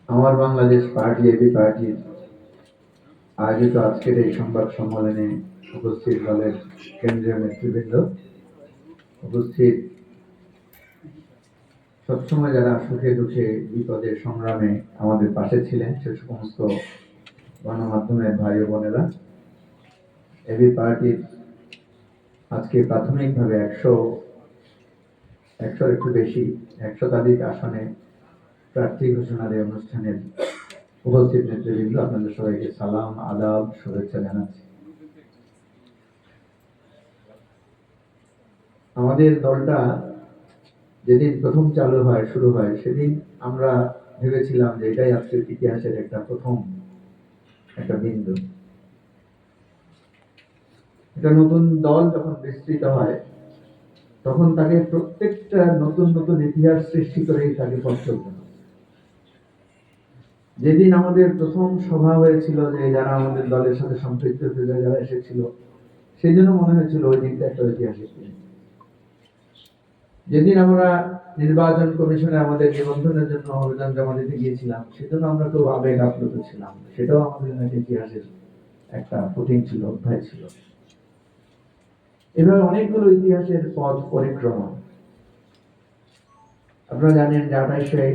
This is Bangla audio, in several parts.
আমার বাংলাদেশ পার্টি এবি পার্টির আয়োজিত আজকের এই সংবাদ সম্মেলনে উপস্থিত দলের কেন্দ্রীয় নেতৃবৃন্দ, উপস্থিত সবসময় যারা সুখে দুঃখে বিপদে সংগ্রামে আমাদের পাশে ছিলেন সে সমস্ত গণমাধ্যমের ভাই ও বোনেরা, এবি পার্টির আজকে প্রাথমিকভাবে একশোর একটু বেশি 100 আসনে প্রার্থী ঘোষণার এই অনুষ্ঠানের উপস্থিত নেতৃবৃন্দ, আপনাদের সবাইকে সালাম, আদাব, শুভেচ্ছা জানাচ্ছি। আমাদের দলটা যেদিন প্রথম শুরু হয় সেদিন আমরা ভেবেছিলাম যে এটাই আজকের ইতিহাসের প্রথম একটা বিন্দু। একটা নতুন দল যখন বিস্তৃত হয় তখন তাকে প্রত্যেকটা নতুন নতুন ইতিহাস সৃষ্টি করেই তাকে পথ চলতে হবে। যেদিন আমাদের প্রথম সভা হয়েছিল, যে যারা আমাদের দলের সাথে সম্পৃক্ত যারা এসেছিল, সেই জন্য মনে হয়েছিল ওই দিনটা একটা ঐতিহাসিক দিন। যেদিন আমরা নির্বাচন কমিশনে আমাদের নিবন্ধনের জন্য আবেদন জমা দিতে গিয়েছিলাম, সেজন্য আমরা খুব আবেগ আপ্লুত ছিলাম। সেটাও আমাদের ইতিহাসের একটা ফুটিং ছিল, অধ্যায় ছিল। এভাবে অনেকগুলো ইতিহাসের পথ পরিক্রমা। আপনারা জানেন যে 28শে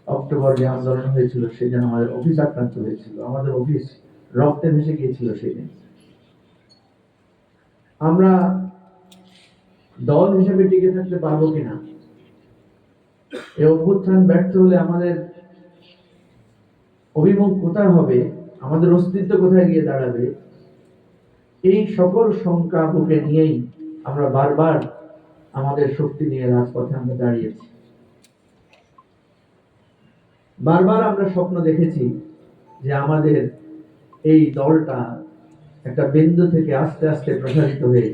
অক্টোবর যে আন্দোলন হয়েছিল সেদিন আমাদের অফিস আক্রান্ত হয়েছিল, আমাদের অফিস রক্তে ভেসে গিয়েছিল সেদিন। আমরা দল হিসেবে টিকে থাকতে পারবো কিনা, এই অভ্যুত্থান ব্যর্থ হলে আমাদের অভিমুখ কোথায় হবে, আমাদের অস্তিত্ব কোথায় গিয়ে দাঁড়াবে, এই সকল শঙ্কা বুকে নিয়েই আমরা বারবার আমাদের শক্তি নিয়ে রাজপথে আমরা দাঁড়িয়েছি। বারবার আমরা স্বপ্ন দেখেছি যে আমাদের এই দলটা একটা বিন্দু থেকে আস্তে আস্তে প্রসারিত হয়ে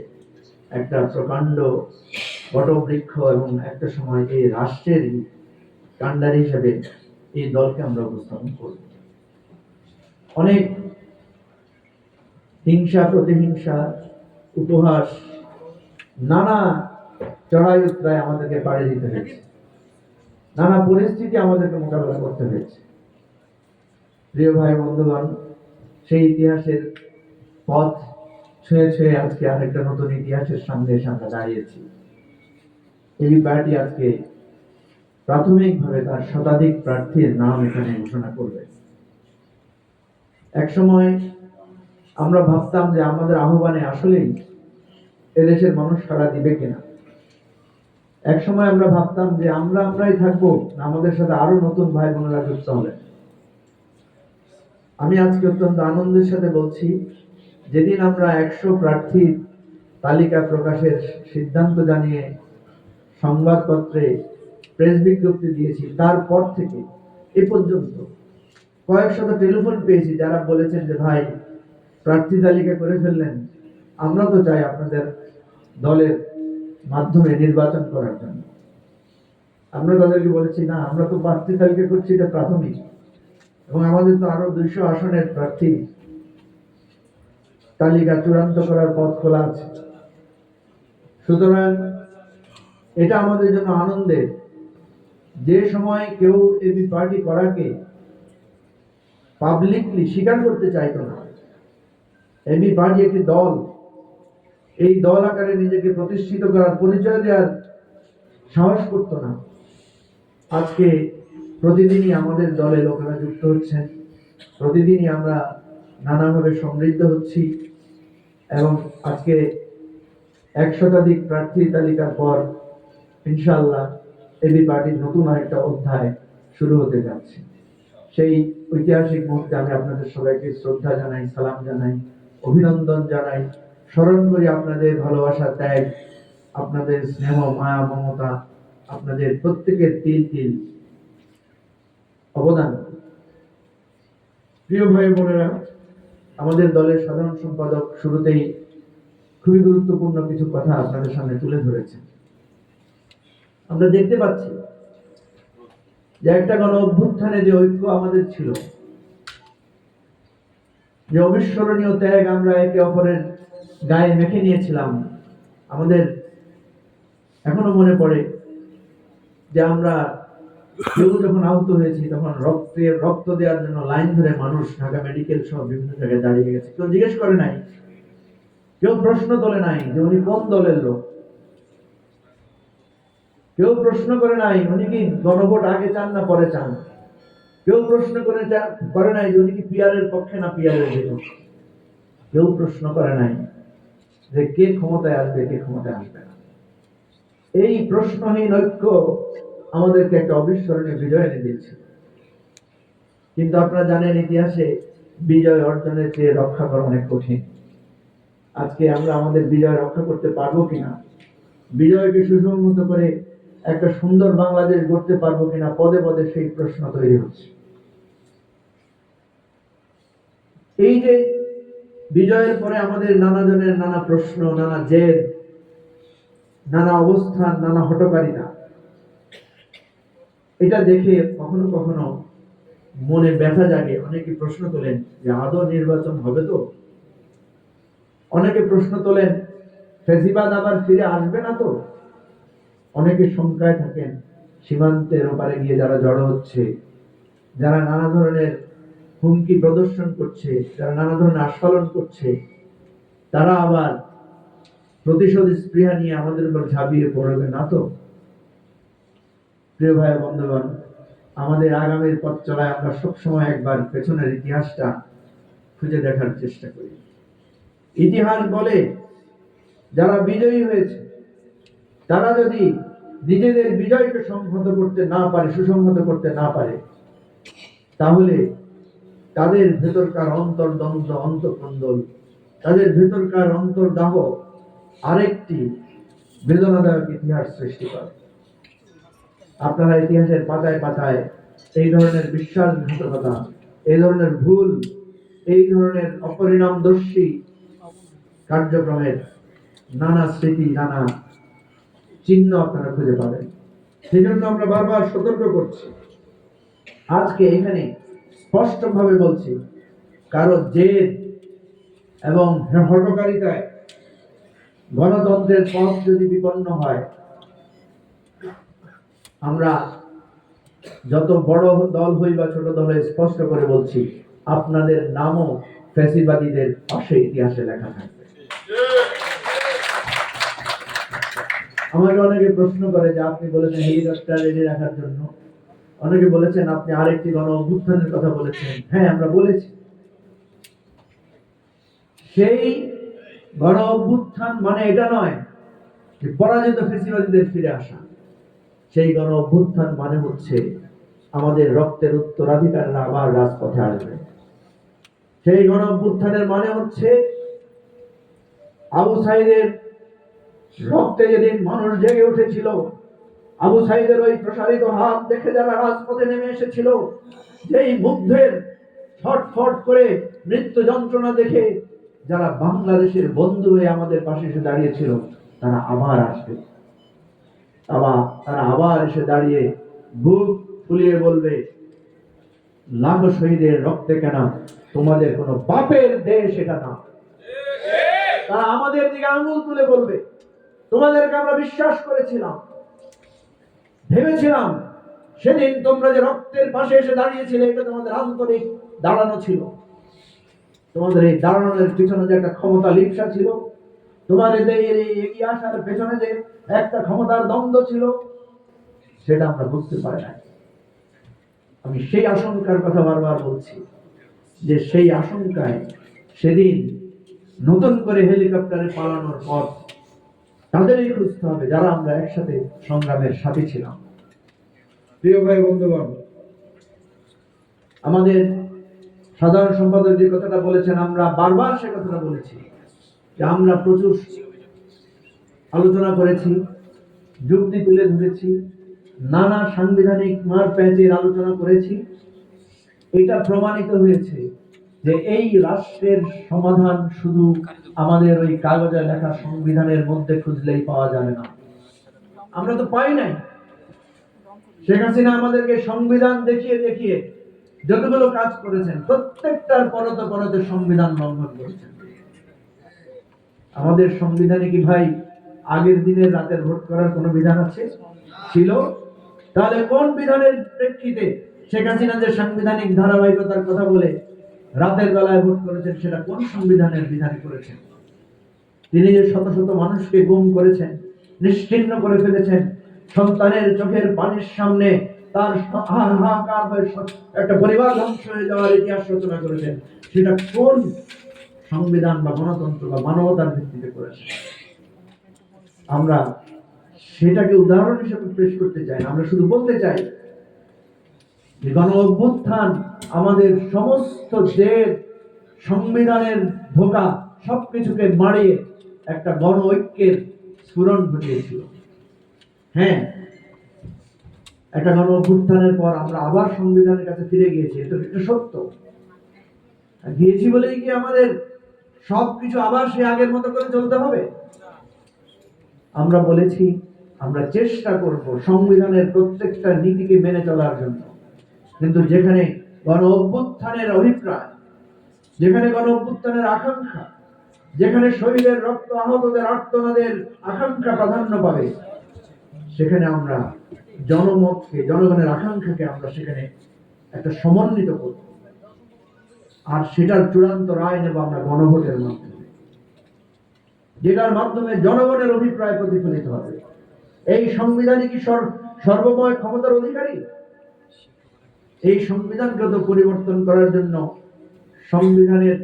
একটা প্রকাণ্ড বটবৃক্ষ এবং একটা সময় এই রাষ্ট্রের কাণ্ডারি হিসেবে এই দলকে আমরা উপস্থাপন করব। অনেক হিংসা প্রতিহিংসা, উপহাস, নানা চড়াই উতরায় আমাদেরকে পাড়ি দিতে হয়েছে, নানা পরিস্থিতি আমাদেরকে মোকাবেলা করতে হয়েছে। প্রিয় ভাই বন্ধুগণ, সেই ইতিহাসের পথ ছুঁয়ে ছুঁয়ে আজকে আরেকটা নতুন ইতিহাসের সামনে এসে আমরা দাঁড়িয়েছি। এই পার্টি আজকে প্রাথমিকভাবে তার শতাধিক প্রার্থীর নাম এখানে ঘোষণা করবে। এক সময় আমরা ভাবতাম যে আমাদের আহ্বানে আসলেই এদেশের মানুষ সাড়া দিবে কিনা। এক সময় আমরা ভাবতাম যে আমরাই থাকবো, আমাদের সাথে আরো নতুন ভাই বোনেরা যুক্ত হবে। আমি আজকে অত্যন্ত আনন্দের সাথে বলছি, যেদিন আমরা 100 প্রার্থীর তালিকা প্রকাশের সিদ্ধান্ত জানিয়ে সংবাদপত্রে প্রেস বিজ্ঞপ্তি দিয়েছি, তারপর থেকে এ পর্যন্ত কয়েক শত টেলিফোন পেয়েছি যারা বলেছেন যে ভাই, প্রার্থী তালিকা করে ফেললেন, আমরা তো চাই আপনাদের দলের মাধ্যমে নির্বাচন করার জন্য। আমরা তাদেরকে বলেছি, না, আমরা তো প্রার্থী তালিকা করছি, এটা প্রাথমিক, এবং আমাদের তো আরো 200 আসনের প্রার্থী তালিকা চূড়ান্ত করার পথ খোলা আছে। সুতরাং এটা আমাদের জন্য আনন্দের। যে সময় কেউ এবি পার্টি করাকে পাবলিকলি স্বীকার করতে চাইতো না, এবি পার্টি একটি দল, এই দল আকারে নিজেকে প্রতিষ্ঠিত করার পরিচয় দেওয়ার সাহস করতো না, আজকে প্রতিদিনই আমাদের দলে লোকেরা যুক্ত হচ্ছেন, প্রতিদিনই আমরা নানাভাবে সমৃদ্ধ হচ্ছি, এবং আজকে 100 প্রার্থী তালিকার পর ইনশাআল্লাহ এবি পার্টির নতুন আরেকটা অধ্যায় শুরু হতে যাচ্ছে। সেই ঐতিহাসিক মুহূর্তে আমি আপনাদের সবাইকে শ্রদ্ধা জানাই, সালাম জানাই, অভিনন্দন জানাই, স্মরণ করি আপনাদের ভালোবাসা, ত্যাগ, আপনাদের স্নেহ, মায়া, মমতা, আপনাদের প্রত্যেকের তিল তিল অবদান। প্রিয় ভাই বোনেরা, আমাদের দলের সাধারণ সম্পাদক শুরুতেই খুবই গুরুত্বপূর্ণ কিছু কথা আপনাদের সামনে তুলে ধরেছেন। আমরা দেখতে পাচ্ছি যে একটা গণ অভ্যুত্থানে যে ঐক্য আমাদের ছিল, যে অবিস্মরণীয় ত্যাগ আমরা একে অপরের গায়ে মেখে নিয়েছিলাম, আমাদের এখনো মনে পড়ে যে আমরা কেউ যখন আহত হয়েছে তখন রক্ত দেওয়ার জন্য লাইন ধরে মানুষ ঢাকা মেডিকেল সহ বিভিন্ন জায়গায় দাঁড়িয়ে গেছে, কেউ জিজ্ঞেস করে নাই, কেউ প্রশ্ন তোলে নাই যে উনি কোন দলের লোক, কেউ প্রশ্ন করে নাই উনি কি গণভোট আগে চান না পরে চান, কেউ প্রশ্ন করে নাই যে উনি কি পিয়ারের পক্ষে না পিয়ারের বিপক্ষে, কেউ প্রশ্ন করে নাই যে কে ক্ষমতায় আসবে কে ক্ষমতায় আসবে না। এই প্রশ্নহীন ঐক্য আমাদেরকে একটা অবিস্মরণীয় বিজয় এনে দিয়েছে। কিন্তু আপনারা জানেন ইতিহাসে বিজয় অর্জনের চেয়ে রক্ষা করা অনেক কঠিন। আজকে আমরা আমাদের বিজয় রক্ষা করতে পারবো কিনা, বিজয়কে সুসংহত করে একটা সুন্দর বাংলাদেশ গড়তে পারবো কিনা, পদে পদে সেই প্রশ্ন তৈরি হচ্ছে। এই যে বিজয়ের পরে আমাদের নানা জনের নানা প্রশ্ন, নানা জেদ, নানা অবস্থান, নানা হটকারিতা, এটা দেখে কখনো কখনো মনে ব্যথা জাগে। অনেকে প্রশ্ন তোলেন যে আদৌ নির্বাচন হবে তো, অনেকে প্রশ্ন তোলেন ফেসিবাদ আবার ফিরে আসবে না তো, অনেকে শঙ্কায় থাকেন সীমান্তের ওপারে গিয়ে যারা জড়ো হচ্ছে, যারা নানা ধরনের হুমকি প্রদর্শন করছে, যারা নানা ধরনের আস্ফালন করছে, তারা আবার প্রতিশোধ স্পৃহা নিয়ে আমাদের উপর ঝাঁপিয়ে পড়বে না তো। প্রিয় ভাই বন্ধুগণ, আমাদের আগামীর পথ চলায় আমরা সবসময় একবার পেছনের ইতিহাসটা খুঁজে দেখার চেষ্টা করি। ইতিহাস বলে যারা বিজয়ী হয়েছে তারা যদি নিজেদের বিজয়কে সংহত করতে না পারে, সুসংহত করতে না পারে, তাহলে তাদের ভেতরকার অন্তর্দ্বন্দ্ব, অন্তঃকন্দল, তাদের ভেতরকার অন্তর্দাহ আরেকটি বেদনাদায়ক ইতিহাস সৃষ্টি করে। আপনারা ইতিহাসের পাতায় পাতায় এই ধরনের বিশ্বাসঘাতকতা, এই ধরনের ভুল, এই ধরনের অপরিণামদর্শী কার্যক্রমের নানা স্মৃতি, নানা চিহ্ন আপনারা খুঁজে পাবেন। সেই জন্য আমরা বারবার সতর্ক করছি। আজকে এখানে স্পষ্টভাবে বলছি, কারো জেদ এবং হঠকারিতায় গণতন্ত্রের পথ যদি বিপন্ন হয়, আমরা যত বড় দল হই বা ছোট দল হই, স্পষ্ট করে বলছি আপনাদের নামও ফ্যাসিবাদীদের পাশে ইতিহাসে লেখা থাকবে। আমাকে অনেকে প্রশ্ন করে যে আপনি বলেছেন হেলিকপ্টার রেডি রাখার জন্য, অনেকে বলেছেন আপনি আরেকটি গণ অভ্যুত্থানের কথা বলেছেন। হ্যাঁ, আমরা বলেছি। সেই গণ অভ্যুত্থান মানে এটা নয় যে পরাজিত ফ্যাসিবাদীদের ফিরে আসা। সেই গণ অভ্যুত্থান মানে হচ্ছে আমাদের রক্তের উত্তরাধিকাররা আবার রাজপথে আসবে। সেই গণ অভ্যুত্থানের মানে হচ্ছে আবু সাইদের রক্তে যেদিন মানুষ জেগে উঠেছিল, আবু সাইদের ওই প্রসারিত হাত দেখে যারা রাজপথে নেমে এসেছিল, যেই মুগ্ধের ছটফট করে মৃত্যু যন্ত্রণা দেখে যারা বাংলাদেশের বন্ধু হয়ে আমাদের পাশে এসে দাঁড়িয়েছিল, তারা আবার আসবে। তারা আবার এসে দাঁড়িয়ে বুক ফুলিয়ে বলবে, লাখো শহীদের রক্তে কেন তোমাদের কোনো বাপের দেশ এটা না। তারা আমাদের দিকে আঙুল তুলে বলবে, তোমাদেরকে আমরা বিশ্বাস করেছিলাম, ভেবেছিলাম সেদিন তোমরা যে রক্তের পাশে এসে দাঁড়িয়েছিলে, এটা তোমাদের আন্তরিক দাঁড়ানো ছিল। তোমাদের এই দাঁড়ানোর পিছনে যে একটা ক্ষমতা লিপ্সা ছিল, তোমাদের এগিয়ে আসার পেছনে যে একটা ক্ষমতার দ্বন্দ্ব ছিল, সেটা আমরা বুঝতে পারি না। আমি সেই আশঙ্কার কথা বারবার বলছি যে সেই আশঙ্কায় সেদিন নতুন করে হেলিকপ্টারে পালানোর পথ তাদেরই খুঁজতে হবে যারা আমরা একসাথে সংগ্রামের সাথী ছিলাম। প্রিয় ভাই বন্ধুগণ, আমাদের সাধারণ সম্পাদক যে কথাটা বলেছেন, আমরা বারবার সে কথাটা বলেছি যে আমরা প্রচুর আলোচনা করেছি, যুক্তি তুলে ধরেছি, নানা সাংবিধানিক মারপ্যাচের আলোচনা করেছি। এটা প্রমাণিত হয়েছে যে এই রাষ্ট্রের সমাধান শুধু আমাদের ওই কাগজে লেখা সংবিধানের মধ্যে খুঁজলেই পাওয়া যাবে না। আমরা তো পাই নাই। শেখ হাসিনা আমাদেরকে সংবিধান দেখিয়ে দেখিয়ে যতগুলো কাজ করেছেন, প্রত্যেকটার পরতে পরতে সংবিধান লঙ্ঘন করেছেন। আমাদের সংবিধানে কি ভাই আগের দিনের রাতের ভোট করার কোনো বিধান আছে? ছিল? তাহলে কোন বিধানের প্রেক্ষিতে শেখ হাসিনা যে সাংবিধানিক ধারাবাহিকতার কথা বলে রাতের বেলায় ভোট করেছেন, সেটা কোন সংবিধানের বিধানে করেছেন? তিনি যে শত শত মানুষকে গুম করেছেন, নিশ্চিহ্ন করে ফেলেছেন, সন্তানের চোখের পানির সামনে তার হাহাকার হয়ে একটা পরিবার ধ্বংস হয়ে যাওয়ার ইতিহাস রচনা করেছেন, সেটা কোন সংবিধান বা গণতন্ত্র বা মানবতার ভিত্তিতে করেছে? আমরা সেটাকে উদাহরণ হিসেবে পেশ করতে চাই না, আমরা শুধু বলতে চাই যে গণ অভ্যুত্থান আমাদের সমস্ত জেদ, সংবিধানের ধোঁকা সবকিছুকে মারিয়ে একটা গণ ঐক্যের স্ফুরণ ঘটিয়েছিল। হ্যাঁ, একটা গণ অভ্যুত্থানের পর আমরা আবার সংবিধানের কাছে ফিরে গিয়েছি, এটা সত্য। গিয়েছি বলেই কি আমাদের সবকিছু আবার সে আগের মতো করে চলতে হবে? আমরা বলেছি আমরা চেষ্টা করব সংবিধানের প্রত্যেকটা নীতিকে মেনে চলার জন্য, কিন্তু যেখানে গণ অভ্যুত্থানের অভিপ্রায়, যেখানে গণ অভ্যুত্থানের আকাঙ্ক্ষা, যেখানে শহীদের রক্ত, আহতদের আর্তনাদের আকাঙ্ক্ষা প্রাধান্য পাবে, সেখানে আমরা জনমতকে, জনগণের আকাঙ্ক্ষাকে আমরা সেখানে একটা সমন্বিত করব, আর সেটার চূড়ান্ত রায় নেব আমরা গণভোটের মাধ্যমে, যেটার মাধ্যমে জনগণের অভিপ্রায় প্রতিফলিত হবে। এই সংবিধানই কি সর্বময় ক্ষমতার অধিকারী? এই সংবিধানকে তো পরিবর্তন করার জন্য সংবিধানের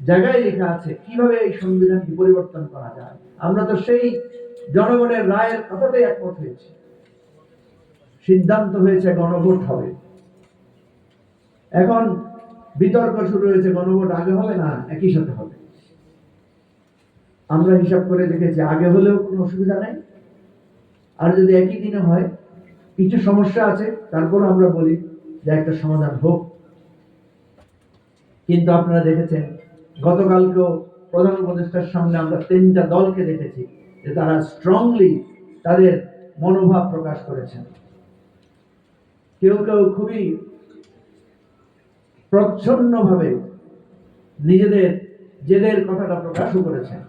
জায়গায় লেখা আছে কিভাবে এই সংবিধানকে পরিবর্তন করা যায়। আমরা তো সেই জনগণের রায়ের কথাতেই একমত হয়েছি, সিদ্ধান্ত হয়েছে গণভোট হবে। এখন বিতর্ক শুরু হয়েছে, গণভোট আগে হবে না একই সাথে হবে। আমরা হিসাব করে দেখেছি আগে হলেও কোনো অসুবিধা নেই, আর যদি একই দিনে হয়, কিছু সমস্যা আছে, তারপর আমরা বলি যে একটা সমাধান হোক। কিন্তু আপনারা দেখেছেন গতকালকেও প্রধান উপদেষ্টার সামনে আমরা 3টা দলকে দেখেছি যে তারা স্ট্রংলি তাদের মনোভাব প্রকাশ করেছেন। কেউ কেউ খুবই প্রচ্ছন্নভাবে নিজেদের জেদের কথাটা প্রকাশও করেছেন।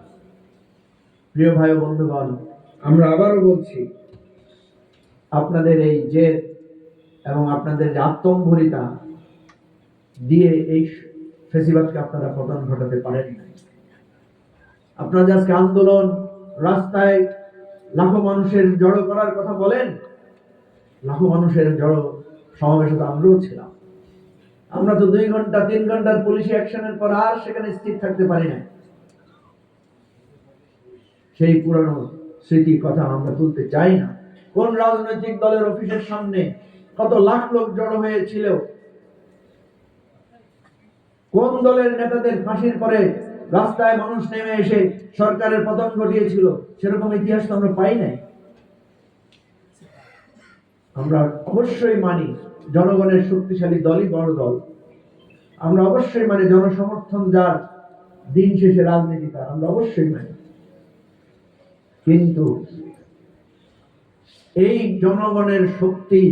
প্রিয় ভাই ও বন্ধুগণ, আমরা আবারও বলছি, আপনাদের এই জেদ এবং আপনাদের যে আত্মম্ভরিতা দিয়ে এই ফেসিবাদকে আপনারা পতন ঘটাতে পারেন না। আপনারা যে আজকে আন্দোলন, রাস্তায় লাখো মানুষের জড়ো করার কথা বলেন, লাখো মানুষের জড়ো সমাবেশে তো আমরাও ছিলাম। আমরা তো 2 ঘন্টা 3 ঘন্টার পুলিশি অ্যাকশনের পর আর সেখানে স্থির থাকতে পারি না। সেই পুরানো স্মৃতির কথা আমরা তুলতে চাই না। কোন রাজনৈতিক দলের অফিসের সামনে কত লাখ লোক জড়ো হয়েছিল, কোন দলের নেতাদের ফাঁসির পরে রাস্তায় মানুষ নেমে এসে সরকারের পতন ঘটিয়েছিল, সেরকম ইতিহাস তো আমরা পাই নাই। আমরা অবশ্যই মানি জনগণের শক্তিশালী দলই বড় দল, আমরা অবশ্যই মানি জনসমর্থন যার দিন শেষে রাজনীতি তার, আমরা অবশ্যই মানি। কিন্তু এই জনগণের শক্তি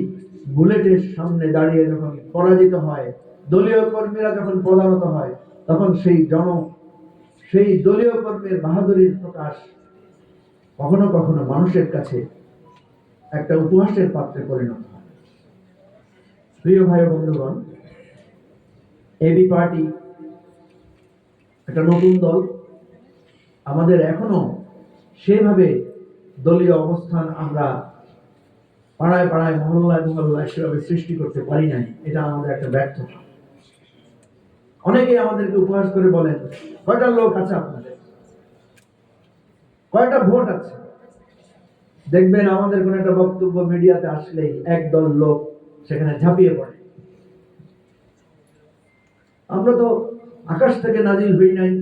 বুলেটের সামনে দাঁড়িয়ে যখন পরাজিত হয়, দলীয় কর্মীরা যখন পদানত হয়, তখন সেই দলীয় কর্মীর বাহাদুরির প্রকাশ কখনো কখনো মানুষের কাছে একটা উপহাসের পাত্রে পরিণত হয়। প্রিয় ভাই ও বন্ধুগণ, এবি পার্টি একটা নতুন দল, আমাদের এখনো সেভাবে দলীয় অবস্থান আমরা পাড়ায় পাড়ায়, মহল্লায় মহল্লায় সেভাবে সৃষ্টি করতে পারি নাই, এটা আমাদের একটা ব্যর্থতা। অনেকেই আমাদেরকে উপহাস করে বলেন, কয়টা লোক আছে আপনাদের, কয়টা ভোট আছে? দেখবেন আমাদের কোন একটা বক্তব্য মিডিয়াতে আসলেই একদল লোক সেখানে ঝাঁপিয়ে পড়ে। আমরা তো আকাশ থেকে নাজিল হই নাই,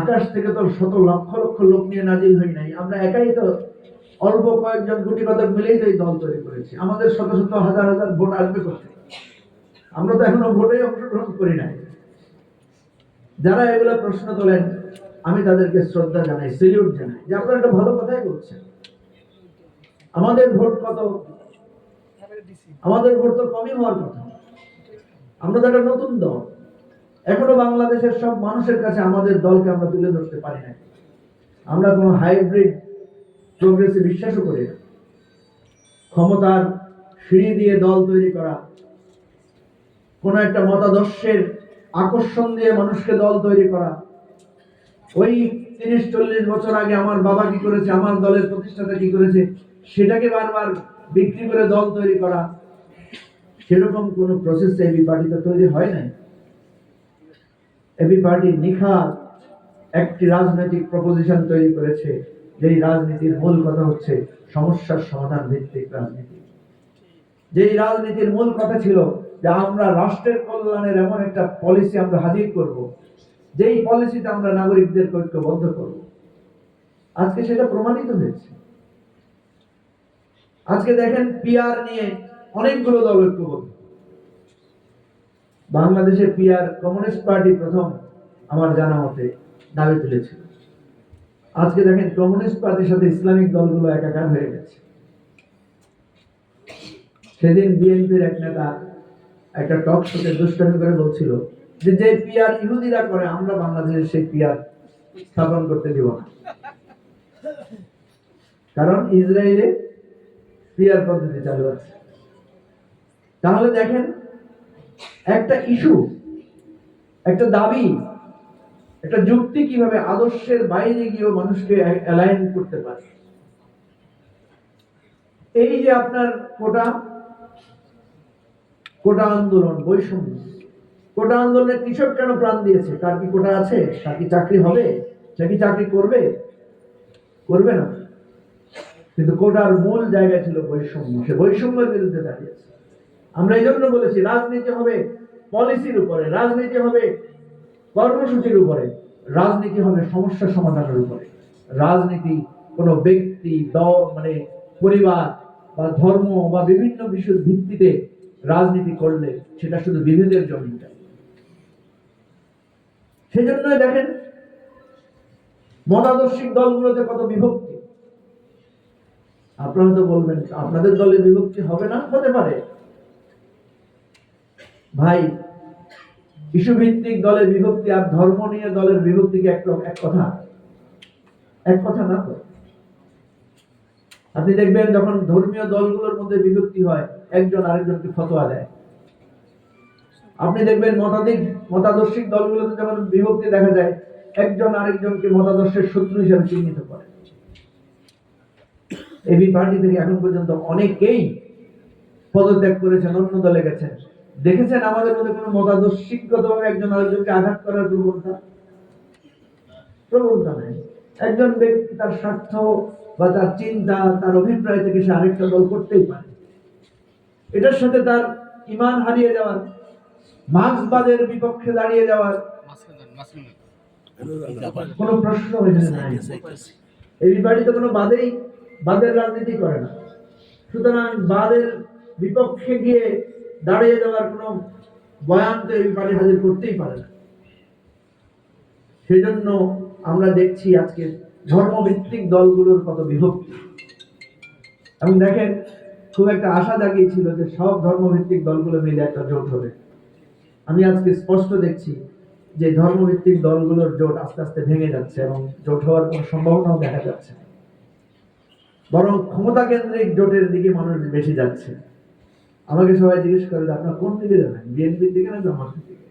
আকাশ থেকে তো শত লক্ষ লক্ষ লোক নিয়ে নাজিল হই নাই, আমরা একাই তো অল্প কয়েকজন গুটি কতক মিলেই তো এই দল তৈরি করেছি। আমাদের শত শত হাজার হাজার ভোট আসবে কোথায়? আমরা তো এখনো ভোটেই অংশগ্রহণ করি নাই। যারা এগুলো প্রশ্ন তোলেন, আমি তাদেরকে শ্রদ্ধা জানাই, সেলিউট জানাই, যে আপনারা একটা ভালো কথাই বলছেন। আমাদের ভোট কত? আমাদের ভোট তো কমই হওয়ার কথা। আমরা তো একটা নতুন দল, এখনো বাংলাদেশের সব মানুষের কাছে আমাদের দলকে আমরা তুলে ধরতে পারি না। আমরা কোনো হাইব্রিড প্রোগ্রেসে বিশ্বাসও করি না। ক্ষমতার সিঁড়ি দিয়ে দল তৈরি করা, কোন একটা মতাদর্শের আকর্ষণ দিয়ে মানুষকে দল তৈরি করা। ওই 30-40 বছর আগে আমার বাবা কি করেছে, আমার দলের প্রতিষ্ঠাতা কি করেছে, সেটাকে বারবার বিক্রি করে দল তৈরি করা, সেরকম কোন প্রসেস এবি পার্টিতে তৈরি হয় নাই। এবি পার্টি নিখাত একটি রাজনৈতিক প্রপোজিশন তৈরি করেছে, যেই রাজনীতির মূল কথা হচ্ছে সমস্যার সমাধান ভিত্তিক রাজনীতি। যেই রাজনীতির মূল কথা ছিল যে আমরা রাষ্ট্রের কল্যাণের এমন একটা পলিসি আমরা হাজির করব, যেই পলিসিতে আমরা নাগরিকদের ঐক্যবদ্ধ করব। আজকে সেটা প্রমাণিত হয়েছে। আজকে দেখেন পিআর নিয়ে অনেকগুলো দল ঐক্যবদ্ধ। বাংলাদেশে পিআর কমিউনিস্ট পার্টি প্রথম আমার জানা মতে দাবি তুলেছিল। আজকে দেখেন কমিউনিস্ট পার্টির সাথে ইসলামিক দলগুলো একাকার হয়ে গেছে। সেদিন বিএনপির এক নেতা একটা টক শোতে দুষ্টামি করে বলছিল যে যে পিআর ইহুদিরা করে আমরা বাংলাদেশে সেই পিআর স্থাপন করতে দিব না, কারণ ইসরায়েলে পিআর পদ্ধতি চালু আছে। তাহলে দেখেন একটা ইস্যু, একটা দাবি, একটা যুক্তি কিভাবে আদর্শের বাইরে গিয়েও মানুষকে অ্যালাইন করতে পারে। এই যে আপনার কোটা আন্দোলন, বৈষম্য, কোটা আন্দোলনে কৃষক কেন প্রাণ দিয়েছে? তার কি কোটা আছে? তার কি চাকরি হবে? সে কি চাকরি করবে? করবে না। কিন্তু কোটার মূল জায়গা ছিল বৈষম্য, সে বৈষম্যের বিরুদ্ধে দাঁড়িয়েছে। আমরা এই জন্য বলেছি রাজনীতি হবে পলিসির উপরে, রাজনীতি হবে কর্মসূচির উপরে, রাজনীতি হবে সমস্যা সমাধানের উপরে। রাজনীতি কোনো ব্যক্তি, দল, পরিবার বা ধর্ম বা বিভিন্ন বিষয়ের ভিত্তিতে রাজনীতি করলে সেটা শুধু বিভেদের জন্য। সেজন্য দেখেন মতাদর্শিক দলগুলোতে কত বিভক্তি। আপনারা তো বলবেন আপনাদের দলে বিভক্তি হবে না, হতে পারে ভাই। ইস্যু ভিত্তিক দলের বিভক্তি আর ধর্ম নিয়ে দলের বিভক্তি কি এক কথা? এক কথা না তো। আপনি দেখবেন যখন ধর্মীয় দলগুলোর মধ্যে বিভক্তি হয়, একজন আরেকজনকে ফতোয়া দেয়। আপনি দেখবেন মতাদর্শিক দলগুলোতে যখন বিভক্তি দেখা যায়, একজন আরেকজনকে মতাদর্শের শত্রু হিসেবে চিহ্নিত করে। এবি পার্টি থেকে এখন পর্যন্ত অনেকেই পদত্যাগ করেছেন, অন্য দলে গেছেন। দেখেছেন আমাদের মধ্যে কোনো মতাদর্শিকগতভাবে একজন আরেকজনকে আঘাত করার প্রবণতা নেই। একজন ব্যক্তি তার স্বার্থ বা তার চিন্তা, তার অভিপ্রায় থেকে সে আরেকটা দল করতেই পারে। এটার সাথে তার ঈমান হারিয়ে যাওয়ার, মার্ক্সবাদের বিপক্ষে দাঁড়িয়ে যাওয়ার কোনো প্রশ্ন এখানে নাই। এই পার্টি কোনো বাদের রাজনীতি করে না। সুতরাং বাদের বিপক্ষে গিয়ে দাঁড়িয়ে যাওয়ার কোনো বয়ান তো এই পার্টি হাজির করতেই পারে না। সেজন্য আমরা দেখছি আজকে ধর্মভিত্তিক দলগুলোর কত বিভক্তি। এবং দেখেন খুব একটা আশা জাগিয়েছিল যে সব ধর্মভিত্তিক দলগুলো মিলে একটা জোট হবে। আমি আজকে স্পষ্ট দেখছি যে ধর্মভিত্তিক দলগুলোর জোট আস্তে আস্তে ভেঙে যাচ্ছে এবং জোট হওয়ার কোনো সম্ভাবনাও দেখা যাচ্ছে, বরং ক্ষমতা কেন্দ্রিক জোটের দিকে মানুষ বেশি যাচ্ছে। আমাকে সবাই জিজ্ঞেস করে যে আপনার কোন দিকে যাবেন, বিএনপির দিকে না জামাতের দিকে?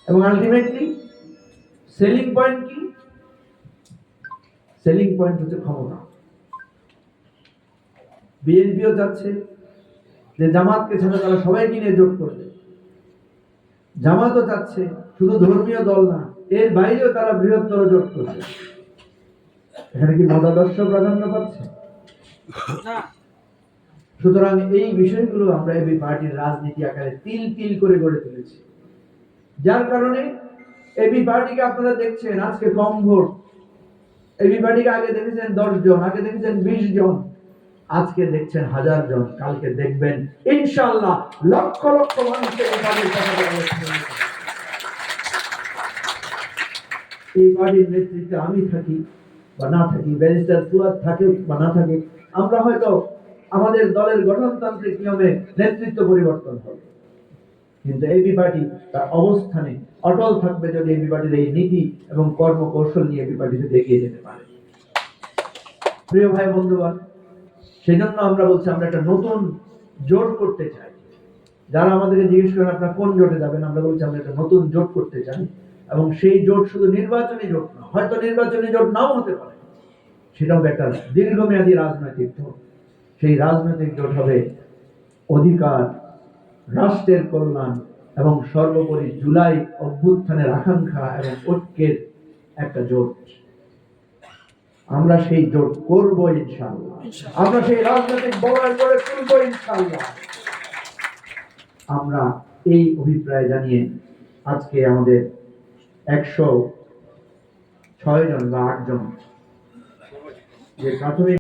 এবং আলটিমেটলি সেলিং পয়েন্ট কি? সেলিং পয়েন্ট হচ্ছে ক্ষমতা। বিএনপিও যাচ্ছে যে জামাতকে ছাড়া তারা সবাইকে নিয়ে জোট করবে। জামাতও চাচ্ছে শুধু ধর্মীয় দল না, এর বাইরেও তারা বৃহত্তর জোট করবে। এখানে কি মতাদর্শ প্রাধান্য পাচ্ছে? সুতরাং এই বিষয়গুলো আমরা এবি পার্টির রাজনীতি আকারে তিল তিল করে গড়ে তুলেছি, যার কারণে এবি পার্টিকে আপনারা দেখছেন আজকে কম ভোট। এবি পার্টিকে আগে দেখেছেন 10 জন, আগে দেখেছেন 20 জন, আজকে দেখছেন 1000 জন, কালকে দেখবেন ইনশাআল্লাহ লক্ষ লক্ষ মানুষের এই পার্টির নেতৃত্বে আমি থাকি বা না থাকি, ব্যারিস্টার ফুয়াদ থাকে বা না থাকে, আমরা হয়তো আমাদের দলের গঠনতান্ত্রিক নিয়মে নেতৃত্ব পরিবর্তন হবে, কিন্তু এবি পার্টি তার অবস্থানে অটল থাকবে যদি এবি পার্টির এই নীতি এবং কর্মকৌশল নিয়ে এবি পার্টি যদি এগিয়ে যেতে পারে। প্রিয় ভাই বন্ধুগণ, সেজন্য আমরা বলছি আমরা একটা নতুন জোট করতে চাই। যারা আমাদেরকে জিজ্ঞেস করেন আপনারা কোন জোটে যাবেন, আমরা বলছি আমরা একটা নতুন জোট করতে চাই, এবং সেই জোট শুধু নির্বাচনী জোট না, হয়তো নির্বাচনী জোট নাও হতে পারে, সেটাও একটা দীর্ঘমেয়াদী রাজনৈতিক জোট। সেই রাজনৈতিক জোট হবে অধিকার, রাষ্ট্রের কল্যাণ এবং সর্বোপরি জুলাই অভ্যুত্থানের আকাঙ্ক্ষা এবং ঐক্যের একটা জোট। আমরা সেই জোট করব ইনশাআল্লাহ, আমরা সেই রাজনৈতিক বলয় করে তুলব ইনশাআল্লাহ। আমরা এই অভিপ্রায় জানিয়ে আজকে আমাদের 106 জন বা 8 জন যে প্রাথমিক